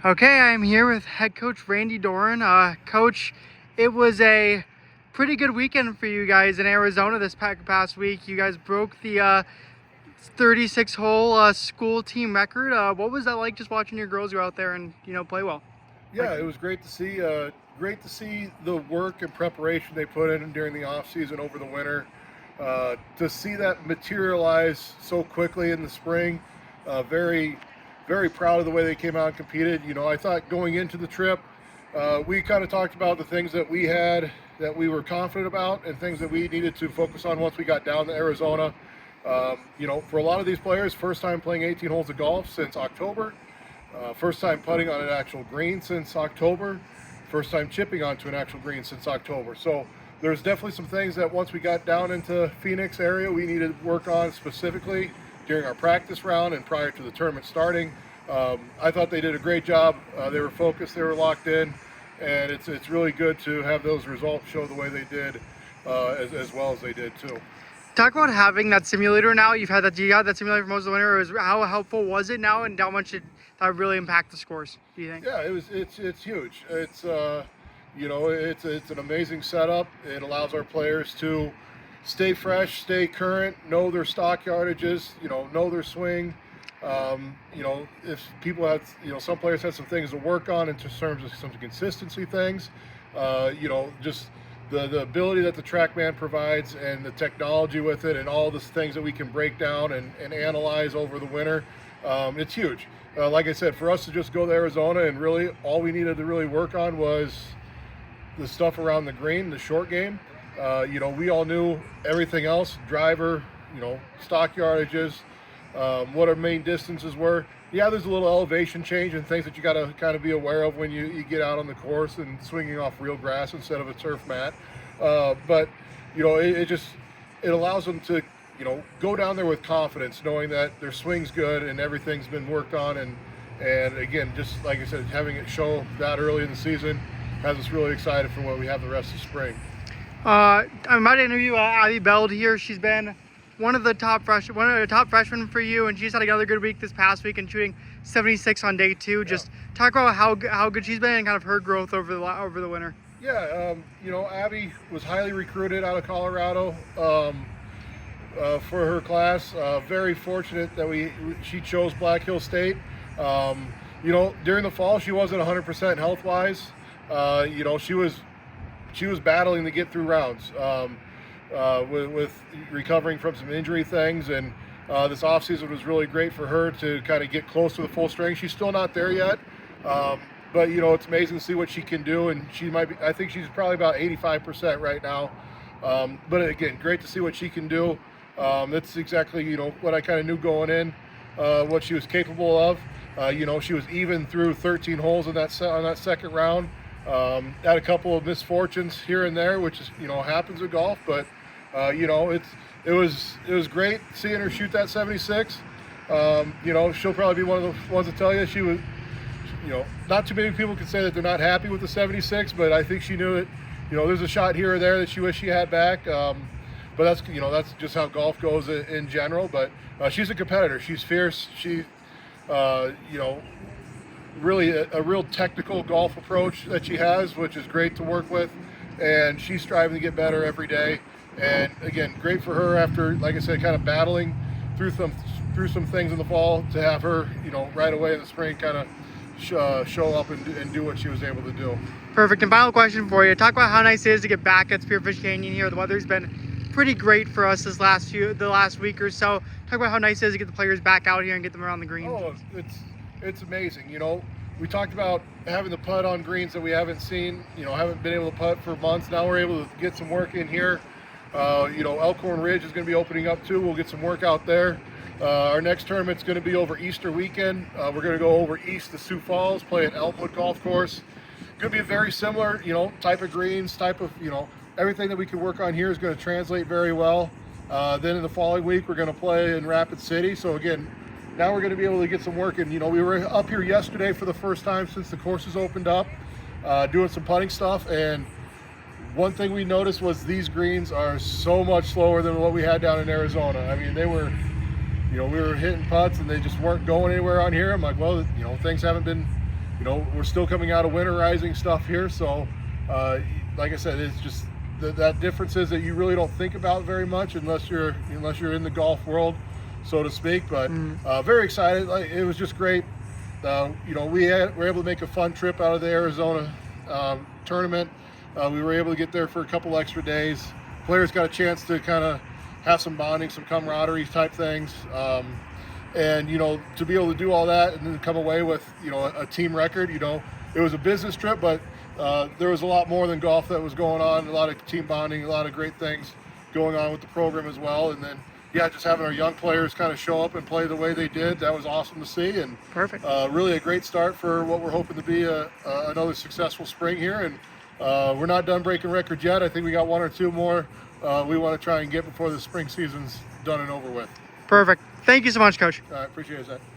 Okay, I'm here with head coach Randy Doran. Coach, it was a pretty good weekend for you guys in Arizona this past week. You guys broke the 36-hole school team record. What was that like, just watching your girls go out there and play well? Yeah, it was great to see. Great to see the work and preparation they put in during the off season over the winter. To see that materialize so quickly in the spring, very, very proud of the way they came out and competed. I thought going into the trip, we kind of talked about the things that we had that we were confident about and things that we needed to focus on once we got down to Arizona. For a lot of these players, first time playing 18 holes of golf since October. First time putting on an actual green since October. First time chipping onto an actual green since October. So there's definitely some things that once we got down into Phoenix area, we needed to work on specifically during our practice round and prior to the tournament starting. I thought they did a great job. They were focused, they were locked in, and it's really good to have those results show the way they did, as well as they did too. Talk about having that simulator now. You got that simulator for most of the winter. How helpful was it now, and how much did that really impact the scores, do you think? Yeah, it's huge. It's it's an amazing setup. It allows our players to stay fresh, stay current, know their stock yardages, know their swing. If people had, some players had some things to work on in terms of some consistency things, just the ability that the TrackMan provides and the technology with it and all the things that we can break down and analyze over the winter, it's huge. Like I said, for us to just go to Arizona and really all we needed to really work on was the stuff around the green, the short game. We all knew everything else, driver, stock yardages, what our main distances were. Yeah, there's a little elevation change and things that you got to kind of be aware of when you get out on the course and swinging off real grass instead of a turf mat. But it allows them to go down there with confidence, knowing that their swing's good and everything's been worked on. And again, just like I said, having it show that early in the season has us really excited for what we have the rest of spring. I'm about to interview Abby Beld here. She's been one of the top freshmen for you, and she's had another good week this past week and shooting 76 on day two. Just talk about how good she's been and kind of her growth over the winter. Yeah, Abby was highly recruited out of Colorado for her class. Very fortunate that she chose Black Hill State. During the fall she wasn't 100% health wise. She was battling to get through rounds. With recovering from some injury things, and this offseason was really great for her to kind of get close to the full strength. She's still not there yet, but it's amazing to see what she can do, and I think she's probably about 85% right now. But again, great to see what she can do. That's exactly what I kind of knew going in, what she was capable of. She was even through 13 holes on that second round. Had a couple of misfortunes here and there, which is happens in golf, but it was great seeing her shoot that 76. She'll probably be one of the ones to tell you she was, not too many people can say that they're not happy with the 76, but I think she knew it. There's a shot here or there that she wished she had back. But that's just how golf goes in general. But she's a competitor. She's fierce. She, really a real technical golf approach that she has, which is great to work with, and she's striving to get better every day. And again, great for her after, like I said, kind of battling through some things in the fall, to have her right away in the spring kind of show up and do what she was able to do. Perfect. And final question for you: talk about how nice it is to get back at Spearfish Canyon here. The weather's been pretty great for us the last week or so. Talk about how nice it is to get the players back out here and get them around the green. Oh, it's amazing. We talked about having the putt on greens that we haven't seen, haven't been able to putt for months. Now we're able to get some work in here. Elkhorn Ridge is going to be opening up too. We'll get some work out there. Our next tournament's going to be over Easter weekend. We're going to go over east to Sioux Falls, play at Elmwood Golf Course. Going to be a very similar, type of greens, everything that we can work on here is going to translate very well. Then in the following week, we're going to play in Rapid City. So again, now we're going to be able to get some work in. We were up here yesterday for the first time since the courses opened up, doing some putting stuff. And one thing we noticed was these greens are so much slower than what we had down in Arizona. I mean, they were, we were hitting putts and they just weren't going anywhere on here. I'm like, well, things haven't been, you know, we're still coming out of winterizing stuff here. So, like I said, it's just that difference is that you really don't think about very much unless you're in the golf world, so to speak. But very excited. Like, it was just great. You know, we were able to make a fun trip out of the Arizona tournament. We were able to get there for a couple extra days. Players got a chance to kind of have some bonding, some camaraderie type things. And, you know, to be able to do all that and then come away with, you know, a team record, you know, it was a business trip, but there was a lot more than golf that was going on, a lot of team bonding, a lot of great things going on with the program as well. And then, yeah, just having our young players kind of show up and play the way they did, that was awesome to see. And Perfect. Really a great start for what we're hoping to be another successful spring here. And we're not done breaking records yet. I think we got one or two more we want to try and get before the spring season's done and over with. Perfect. Thank you so much, Coach. I appreciate that.